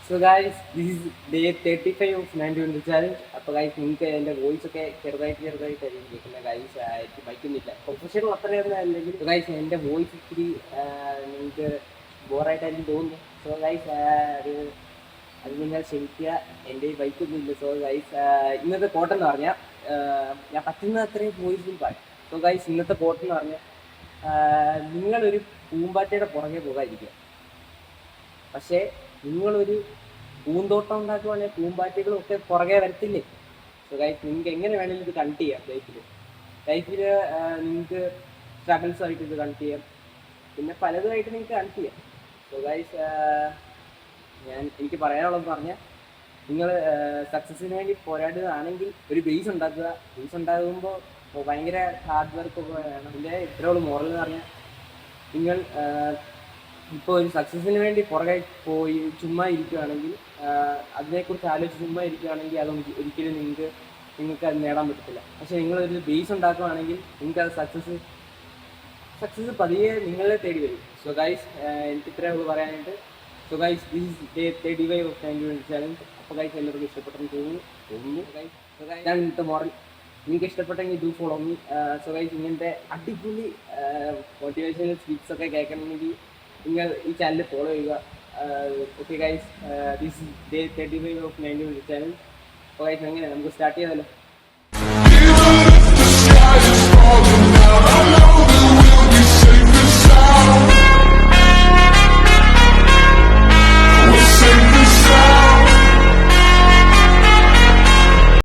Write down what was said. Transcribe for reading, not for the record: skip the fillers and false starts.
So guys, this is day 35 of 90 challenge. അപ്പോൾ guys നിങ്ങൾക്ക് എൻ്റെ വോയിസ് ഒക്കെ ചെറുതായിട്ടായിരിക്കും കേൾക്കുന്ന ഗൈസ്. എനിക്ക് ബൈക്കൊന്നുമില്ല, പ്രൊഫഷണൽ അത്രയൊന്നും അല്ലെങ്കിൽ ഗൈസ് എൻ്റെ വോയിസ് ഇത്തിരി നിങ്ങൾക്ക് ബോറായിട്ടായിരിക്കും തോന്നുന്നു. സോ ഗൈസ് അത് നിങ്ങൾ ക്ഷമിക്കുക, എൻ്റെ ബൈക്കൊന്നും ഇല്ല. സോ ഗൈസ് ഇന്നത്തെ കോട്ടെന്ന് പറഞ്ഞാൽ ഞാൻ പറ്റുന്ന അത്രയും വോയിസിൽ പറയും. സോ ഗൈസ് ഇന്നത്തെ കോട്ടെന്ന് പറഞ്ഞാൽ നിങ്ങളൊരു പൂമ്പാറ്റയുടെ പുറകെ പോകാതിരിക്കുക. പക്ഷേ നിങ്ങളൊരു പൂന്തോട്ടം ഉണ്ടാക്കുവാണെങ്കിൽ പൂമ്പാറ്റകളും ഒക്കെ പുറകെ വരത്തില്ലേ. സോ ഗൈസ് നിങ്ങൾക്ക് എങ്ങനെ വേണമെങ്കിലും ഇത് കണക്ട് ചെയ്യാം ലൈഫിൽ നിങ്ങൾക്ക് സ്ട്രഗിൾസ് ആയിട്ട് ഇത് കണക്ട് ചെയ്യാം, പിന്നെ പലതുമായിട്ട് നിങ്ങൾക്ക് കണക്ട് ചെയ്യാം. സോ ഗൈസ് എനിക്ക് പറയാനുള്ളത് പറഞ്ഞാൽ നിങ്ങൾ സക്സസ്സിന് വേണ്ടി പോരാടുകയാണെങ്കിൽ ഒരു ബേസ് ഉണ്ടാക്കുക. ബേസ് ഉണ്ടാകുമ്പോൾ ഭയങ്കര ഹാർഡ് വർക്ക് ഒക്കെ വേണം. ഇതിൻ്റെ ഇത്രയുള്ള മോറൽ എന്ന് പറഞ്ഞാൽ നിങ്ങൾ ഇപ്പോൾ ഒരു സക്സസ്സിന് വേണ്ടി പുറകെ പോയി ചുമ്മാ ഇരിക്കുകയാണെങ്കിൽ, അതിനെക്കുറിച്ച് ആലോചിച്ച് ചുമ്മാ ഇരിക്കുകയാണെങ്കിൽ അത് ഒരിക്കലും നിങ്ങൾക്ക് അത് നേടാൻ പറ്റത്തില്ല. പക്ഷേ നിങ്ങളൊരു ബേസ് ഉണ്ടാക്കുകയാണെങ്കിൽ നിങ്ങൾക്ക് അത് സക്സസ് പതിയെ നിങ്ങളെ തേടി വരും. സോ ഗൈസ് എനിക്ക് ഇത്രയേ ഉള്ളൂ പറയാനായിട്ട്. So guys this is day 35 of 90 challenge. അപ്പോൾ ഗൈസ് എല്ലാവർക്കും ഇഷ്ടപ്പെട്ടെന്ന് തോന്നുന്നു ഗൈസ്. ഞാൻ ഇന്നത്തെ മോറൽ നിങ്ങൾക്ക് ഇഷ്ടപ്പെട്ടെങ്കിൽ do follow me. So guys ഇങ്ങനത്തെ അടിപൊളി മോട്ടിവേഷണൽ സ്പീക്സ് ഒക്കെ കേൾക്കണമെങ്കിൽ നിങ്ങൾ ഈ ചാനൽ ഫോളോ ചെയ്യുക. Okay guys, this day 35 of 90 channel. അപ്പോൾ ഗൈസ് എങ്ങനെ നമുക്ക് സ്റ്റാർട്ട് ചെയ്യാമല്ലോ.